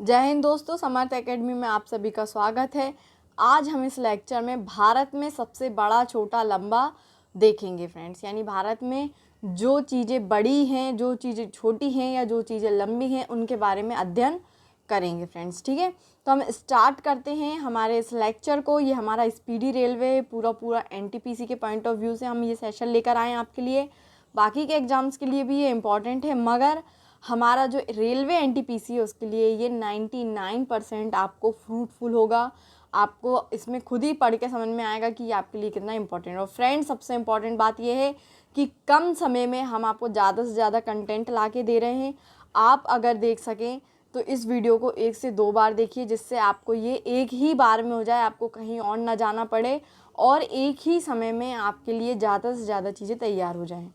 जय हिंद दोस्तों, समर्थ एकेडमी में आप सभी का स्वागत है। आज हम इस लेक्चर में भारत में सबसे बड़ा, छोटा, लंबा देखेंगे फ्रेंड्स। यानी भारत में जो चीज़ें बड़ी हैं, जो चीज़ें छोटी हैं या जो चीज़ें लंबी हैं, उनके बारे में अध्ययन करेंगे फ्रेंड्स। ठीक है, तो हम स्टार्ट करते हैं हमारे इस लेक्चर को। ये हमारा स्पीडी रेलवे पूरा एनटीपीसी के पॉइंट ऑफ व्यू से हम ये सेशन लेकर आए हैं आपके लिए। बाकी के एग्ज़ाम्स के लिए भी ये इम्पॉर्टेंट है, मगर हमारा जो रेलवे एनटीपीसी है उसके लिए ये 99% आपको फ्रूटफुल होगा। आपको इसमें खुद ही पढ़ के समझ में आएगा कि ये आपके लिए कितना इंपॉर्टेंट है। और फ्रेंड्स, सबसे इम्पॉर्टेंट बात ये है कि कम समय में हम आपको ज़्यादा से ज़्यादा कंटेंट ला के दे रहे हैं। आप अगर देख सकें तो इस वीडियो को 1 से 2 बार देखिए, जिससे आपको ये एक ही बार में हो जाए, आपको कहीं और ना जाना पड़े और एक ही समय में आपके लिए ज़्यादा से ज़्यादा चीज़ें तैयार हो जाएँ।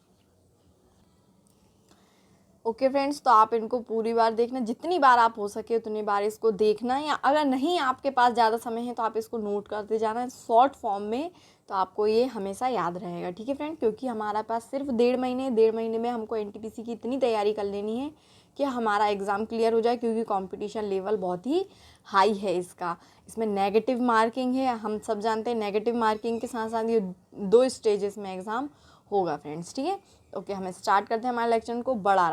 ओके फ्रेंड्स, तो आप इनको पूरी बार देखना, जितनी बार आप हो सके उतनी बार इसको देखना, या अगर नहीं आपके पास ज़्यादा समय है तो आप इसको नोट करते जाना शॉर्ट फॉर्म में, तो आपको ये हमेशा याद रहेगा। ठीक है फ्रेंड, क्योंकि हमारे पास सिर्फ 1.5 महीने में हमको एनटीपीसी की इतनी तैयारी कर लेनी है कि हमारा एग्ज़ाम क्लियर हो जाए, क्योंकि कंपटीशन लेवल बहुत ही हाई है इसका। इसमें नेगेटिव मार्किंग है, हम सब जानते हैं। नेगेटिव मार्किंग के साथ साथ ये 2 स्टेजेस में एग्ज़ाम होगा फ्रेंड्स। ठीक है, ओके, हम स्टार्ट करते हैं हमारे लेक्चर को। बड़ा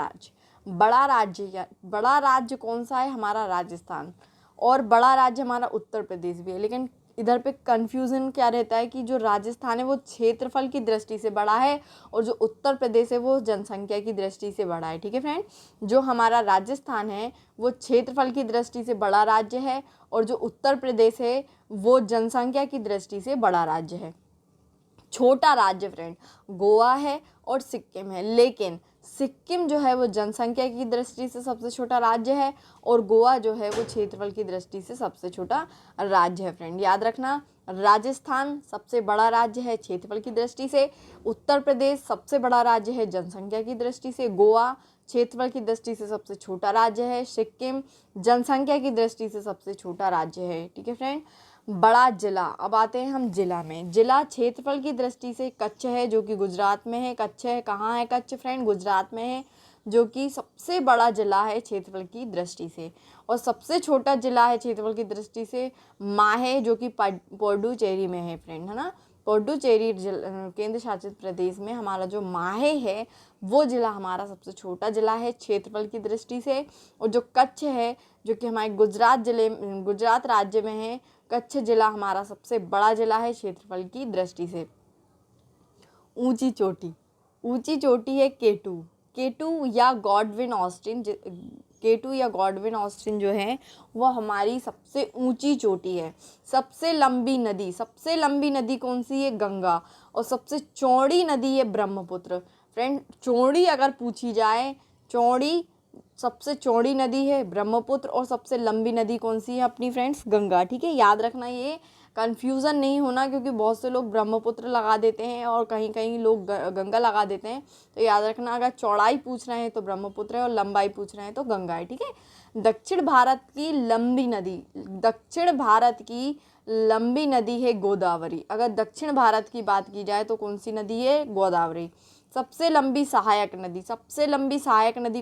राज्य कौन सा है? हमारा राजस्थान। और बड़ा राज्य हमारा उत्तर प्रदेश भी है। लेकिन इधर पे कंफ्यूजन क्या रहता है कि जो राजस्थान है वो क्षेत्रफल की दृष्टि से बड़ा है और जो उत्तर प्रदेश है वो जनसंख्या की दृष्टि से बड़ा है। ठीक है फ्रेंड, जो हमारा राजस्थान है वो क्षेत्रफल की दृष्टि से बड़ा राज्य है और जो उत्तर प्रदेश है वो जनसंख्या की दृष्टि से बड़ा राज्य है। छोटा राज्य फ्रेंड गोवा है और सिक्किम है, लेकिन सिक्किम जो है वो जनसंख्या की दृष्टि से सबसे छोटा राज्य है और गोवा जो है वो क्षेत्रफल की दृष्टि से सबसे छोटा राज्य है। फ्रेंड याद रखना, राजस्थान सबसे बड़ा राज्य है क्षेत्रफल की दृष्टि से, उत्तर प्रदेश सबसे बड़ा राज्य है जनसंख्या की दृष्टि से, गोवा क्षेत्रफल की दृष्टि से सबसे छोटा राज्य है, सिक्किम जनसंख्या की दृष्टि से सबसे छोटा राज्य है। ठीक है फ्रेंड, बड़ा जिला। अब आते हैं हम जिला में। जिला क्षेत्रफल की दृष्टि से कच्छ है, जो कि गुजरात में है। कच्छ है, कहाँ है कच्छ फ्रेंड? गुजरात में है, जो कि सबसे बड़ा जिला है क्षेत्रफल की दृष्टि से। और सबसे छोटा जिला है क्षेत्रफल की दृष्टि से माहे, जो कि पुडुचेरी में है फ्रेंड, है ना। पुडुचेरी केंद्र शासित प्रदेश में हमारा जो माहे है वो जिला हमारा सबसे छोटा जिला है क्षेत्रफल की दृष्टि से। और जो कच्छ है, जो कि हमारे गुजरात राज्य में है, कच्छ जिला हमारा सबसे बड़ा जिला है क्षेत्रफल की दृष्टि से। ऊंची चोटी है केटू या गॉडविन ऑस्टिन जो है वो हमारी सबसे ऊंची चोटी है। सबसे लंबी नदी कौन सी है? गंगा। और सबसे चौड़ी नदी है ब्रह्मपुत्र। फ्रेंड, चौड़ी अगर पूछी जाए, सबसे चौड़ी नदी है ब्रह्मपुत्र और सबसे लंबी नदी कौन सी है अपनी फ्रेंड्स? गंगा। ठीक है, याद रखना, ये कन्फ्यूज़न नहीं होना, क्योंकि बहुत से लोग ब्रह्मपुत्र लगा देते हैं और कहीं कहीं लोग गंगा लगा देते हैं। तो याद रखना, अगर चौड़ाई पूछ रहे हैं तो ब्रह्मपुत्र है और लंबाई पूछ रहे हैं तो गंगा है। ठीक है, दक्षिण भारत की लंबी नदी है गोदावरी। अगर दक्षिण भारत की बात की जाए तो कौन सी नदी है? गोदावरी। सबसे लंबी सहायक नदी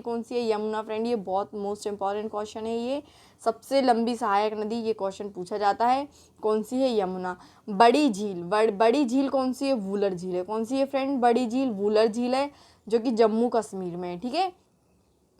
कौन सी है? यमुना। फ्रेंड, ये बहुत मोस्ट इंपॉर्टेंट क्वेश्चन है। ये सबसे लंबी सहायक नदी, ये क्वेश्चन पूछा जाता है, कौन सी है? यमुना। बड़ी झील कौन सी है? वूलर झील है। कौन सी है फ्रेंड? बड़ी झील वूलर झील है, जो कि जम्मू कश्मीर में है। ठीक है,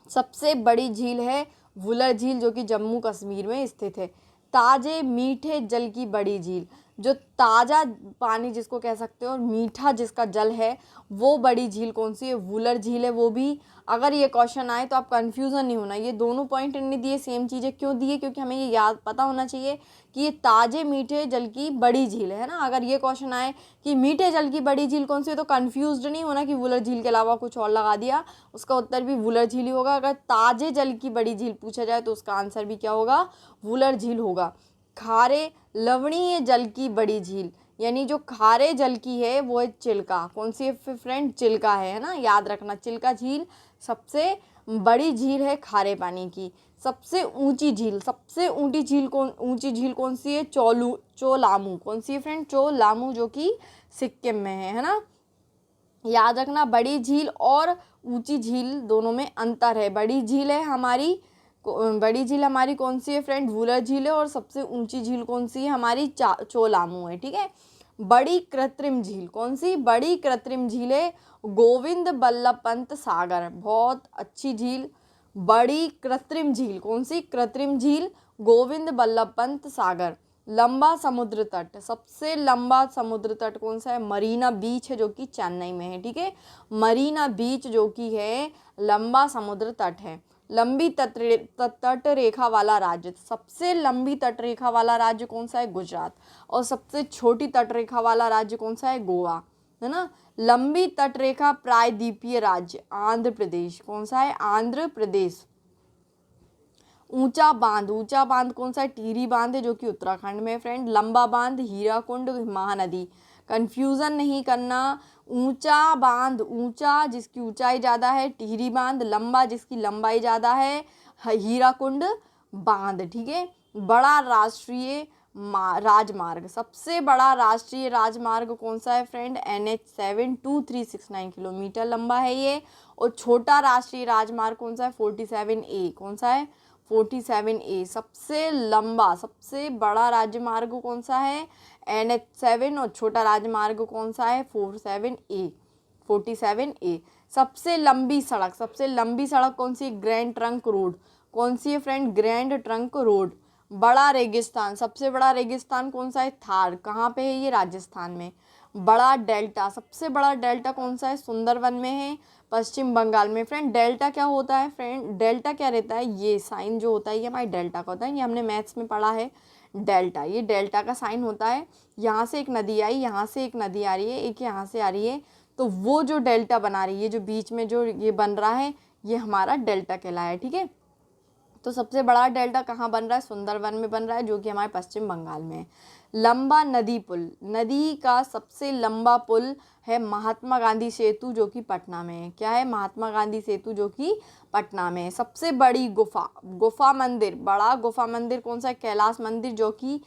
सबसे बड़ी झील है वूलर झील, जो कि जम्मू कश्मीर में स्थित है। ताजे मीठे जल की बड़ी झील, जो ताज़ा पानी जिसको कह सकते हो और मीठा जिसका जल है वो बड़ी झील कौन सी है? वूलर झील है। वो भी अगर ये क्वेश्चन आए तो आप कंफ्यूजन नहीं होना, ये दोनों पॉइंट इन्हें दिए सेम चीज़ें क्यों दिए? क्योंकि हमें ये याद पता होना चाहिए कि ये ताजे मीठे जल की बड़ी झील है ना। अगर ये क्वेश्चन आए कि मीठे जल की बड़ी झील कौन सी है तो कन्फ्यूज्ड नहीं होना कि वूलर झील के अलावा कुछ और लगा दिया, उसका उत्तर भी वूलर झील ही होगा। अगर ताजे जल की बड़ी झील पूछा जाए तो उसका आंसर भी क्या होगा? वूलर झील होगा। खारे लवणीय जल की बड़ी झील, यानी जो खारे जल की है वो है चिल्का। कौन सी है फ्रेंड? चिल्का है ना, याद रखना। चिल्का झील सबसे बड़ी झील है खारे पानी की। सबसे ऊंची झील कौन सी है? चोलामू। कौन सी है फ्रेंड? चोलामू, जो कि सिक्किम में है ना। याद रखना, बड़ी झील और ऊंची झील दोनों में अंतर है। बड़ी झील है हमारी बड़ी झील हमारी कौन सी है फ्रेंड, वुलर झील है। और सबसे ऊंची झील कौन सी है हमारी, चोलामू है, ठीक है। बड़ी कृत्रिम झील कौन सी, बड़ी कृत्रिम झील है गोविंद बल्लभ पंत सागर, बहुत अच्छी झील। बड़ी कृत्रिम झील कौन सी, कृत्रिम झील गोविंद बल्लभ पंत सागर। लंबा समुद्र तट, सबसे लंबा समुद्र तट कौन सा है, मरीना बीच है जो कि चेन्नई में है, ठीक है। मरीना बीच जो कि है लंबा समुद्र तट है। लंबी तट रेखा वाला राज्य, सबसे लंबी तट रेखा वाला राज्य कौन सा है, गुजरात। और सबसे छोटी तट रेखा वाला राज्य कौन सा है, गोवा, है ना। लंबी तट रेखा प्रायद्वीपीय राज्य आंध्र प्रदेश, कौन सा है, आंध्र प्रदेश। ऊंचा बांध कौन सा है, टिहरी बांध है जो कि उत्तराखंड में है फ्रेंड। लंबा बांध हीराकुंड महानदी, कंफ्यूजन नहीं करना। ऊंचा बांध, ऊंचा जिसकी ऊंचाई ज़्यादा है टिहरी बांध, लंबा जिसकी लंबाई ज़्यादा है हीराकुंड बांध, ठीक है। बड़ा राष्ट्रीय राजमार्ग, सबसे बड़ा राष्ट्रीय राजमार्ग कौन सा है फ्रेंड, NH7 2369 किलोमीटर लंबा है ये। और छोटा राष्ट्रीय राजमार्ग कौन सा है, 47A, कौन सा है, 47A। सबसे लंबा, सबसे बड़ा राजमार्ग कौन सा है, NH7। और छोटा राजमार्ग कौन सा है, 47A। सबसे लंबी सड़क, सबसे लंबी सड़क कौन सी, ग्रैंड ट्रंक रोड, कौन सी है फ्रेंड, ग्रैंड ट्रंक रोड। बड़ा रेगिस्तान, सबसे बड़ा रेगिस्तान कौन सा है, थार, कहाँ पे है ये, राजस्थान में। बड़ा डेल्टा, सबसे बड़ा डेल्टा कौन सा है, सुंदरवन में है, पश्चिम बंगाल में। फ्रेंड डेल्टा क्या होता है फ्रेंड, डेल्टा क्या रहता है, ये साइन जो होता है ये हमारे डेल्टा का होता है, ये हमने मैथ्स में पढ़ा है। डेल्टा, ये डेल्टा का साइन होता है। यहाँ से एक नदी आई, यहाँ से एक नदी आ रही है, एक यहाँ से आ रही है, तो वो जो डेल्टा बना रही है, जो बीच में जो ये बन रहा है, ये हमारा डेल्टा कहलाया है, ठीक है। तो सबसे बड़ा डेल्टा कहाँ बन रहा है, सुंदरवन में बन रहा है जो कि हमारे पश्चिम बंगाल में है। लंबा नदी पुल, नदी का सबसे लंबा पुल है महात्मा गांधी सेतु जो कि पटना में है। क्या है, महात्मा गांधी सेतु जो कि पटना में है। सबसे बड़ी गुफा मंदिर, बड़ा गुफा मंदिर कौन सा है, कैलाश मंदिर जो कि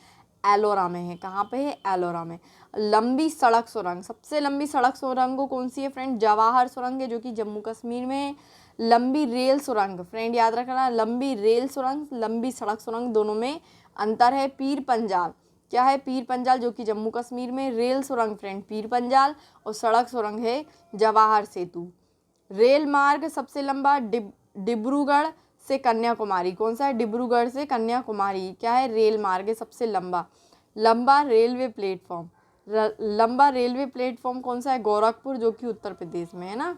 एलोरा में है। कहाँ पे है, एलोरा में। लंबी सड़क सुरंग, सबसे लंबी सड़क सुरंग कौन सी है फ्रेंड, जवाहर सुरंग है जो कि जम्मू कश्मीर में है। लंबी रेल सुरंग, फ्रेंड याद रखना, लंबी रेल सुरंग, लंबी सड़क सुरंग, दोनों में अंतर है। पीर पंजाल, क्या है, पीर पंजाल जो कि जम्मू कश्मीर में। रेल सुरंग फ्रेंड पीर पंजाल, और सड़क सुरंग है जवाहर सेतु। रेल मार्ग सबसे लंबा डिब्रूगढ़ से कन्याकुमारी, कौन सा है, डिब्रूगढ़ से कन्याकुमारी, क्या है, रेल मार्ग है सबसे लंबा। लंबा रेलवे प्लेटफॉर्म, लंबा रेलवे प्लेटफॉर्म कौन सा है, गोरखपुर जो कि उत्तर प्रदेश में है ना।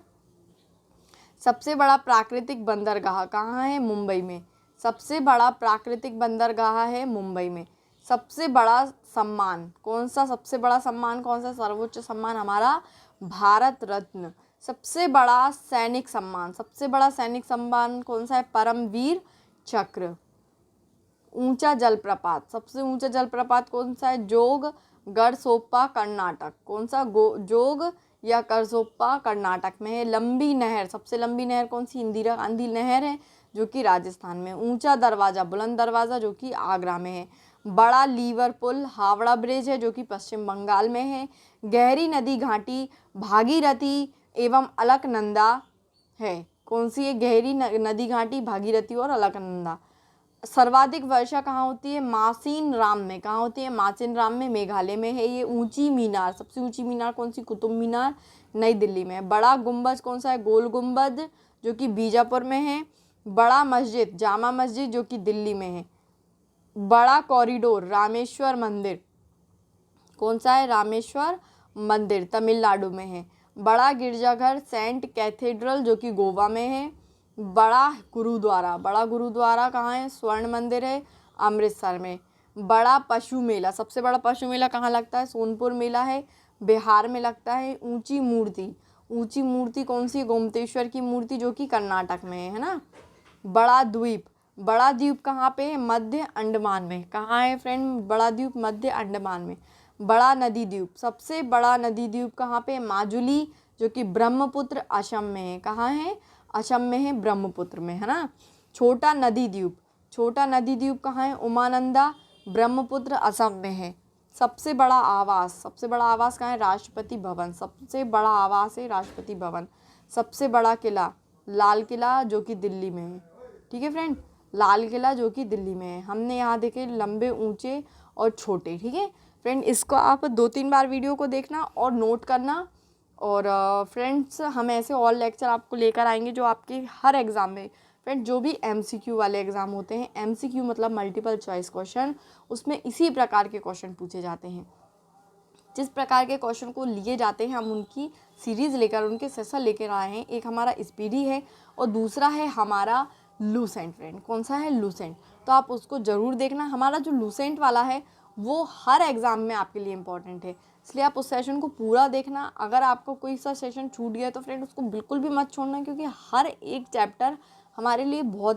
सबसे बड़ा प्राकृतिक बंदरगाह कहाँ है, मुंबई में। सबसे बड़ा प्राकृतिक बंदरगाह है मुंबई में। सबसे बड़ा सम्मान कौन सा, सबसे बड़ा सम्मान कौन सा, सर्वोच्च सम्मान हमारा भारत रत्न। सबसे बड़ा सैनिक सम्मान, सबसे बड़ा सैनिक सम्मान कौन सा है, परमवीर चक्र। ऊंचा जलप्रपात, सबसे ऊंचा जलप्रपात कौन सा है, जोग गढ़सोप्पा कर्नाटक, कौन सा, जोग या करसोप्पा कर्नाटक में है। लंबी नहर, सबसे लंबी नहर कौन सी, इंदिरा गांधी नहर है जो कि राजस्थान में। ऊंचा दरवाज़ा, बुलंद दरवाज़ा जो कि आगरा में है। बड़ा लीवर पुल हावड़ा ब्रिज है जो कि पश्चिम बंगाल में है। गहरी नदी घाटी भागीरथी एवं अलकनंदा है, कौन सी है, गहरी नदी घाटी भागीरथी और अलकनंदा। सर्वाधिक वर्षा कहाँ होती है, मासिन राम में। कहाँ होती है, मासिन राम में, मेघालय में है ये। ऊंची मीनार, सबसे ऊंची मीनार कौन सी, कुतुब मीनार, नई दिल्ली में। बड़ा गुंबद कौन सा है, गोल गुंबद जो कि बीजापुर में है। बड़ा मस्जिद जामा मस्जिद जो कि दिल्ली में है। बड़ा कॉरिडोर रामेश्वर मंदिर, कौन सा है, रामेश्वर मंदिर तमिलनाडु में है। बड़ा गिरजाघर सेंट कैथेड्रल जो कि गोवा में है। बड़ा गुरुद्वारा कहाँ है, स्वर्ण मंदिर है अमृतसर में। बड़ा पशु मेला, सबसे बड़ा पशु मेला कहाँ लगता है, सोनपुर मेला है बिहार में लगता है। ऊंची मूर्ति कौन सी, गोमतेश्वर की मूर्ति जो कि कर्नाटक में है ना। बड़ा द्वीप कहाँ पे है, मध्य अंडमान में। कहाँ है फ्रेंड बड़ा द्वीप, मध्य अंडमान में। बड़ा नदी द्वीप, सबसे बड़ा नदी द्वीप कहाँ पे, माजुली जो कि ब्रह्मपुत्र असम में है। कहाँ है, असम में है, ब्रह्मपुत्र में, है ना। छोटा नदी द्वीप कहाँ है, उमानंदा ब्रह्मपुत्र असम में है। सबसे बड़ा आवास कहाँ है, राष्ट्रपति भवन, सबसे बड़ा आवास है राष्ट्रपति भवन। सबसे बड़ा किला लाल किला जो कि दिल्ली में है, ठीक है फ्रेंड। लाल किला जो कि दिल्ली में है। हमने यहाँ देखे लंबे, ऊंचे और छोटे। ठीक है फ्रेंड, इसको आप 2-3 बार वीडियो को देखना और नोट करना। और फ्रेंड्स, हम ऐसे और लेक्चर आपको लेकर आएंगे जो आपके हर एग्ज़ाम में, फ्रेंड जो भी MCQ वाले एग्ज़ाम होते हैं, MCQ मतलब मल्टीपल चॉइस क्वेश्चन, उसमें इसी प्रकार के क्वेश्चन पूछे जाते हैं। जिस प्रकार के क्वेश्चन को लिए जाते हैं हम उनकी सीरीज़ लेकर, उनके सेशन लेकर आए हैं। एक हमारा स्पीडी है और दूसरा है हमारा लूसेंट। फ्रेंड कौन सा है? लूसेंट। तो आप उसको ज़रूर देखना। हमारा जो लूसेंट वाला है वो हर एग्ज़ाम में आपके लिए इम्पॉर्टेंट है, इसलिए आप उस सेशन को पूरा देखना। अगर आपको कोई सा सेशन छूट गया तो फ्रेंड उसको बिल्कुल भी मत छोड़ना, क्योंकि हर एक चैप्टर हमारे लिए बहुत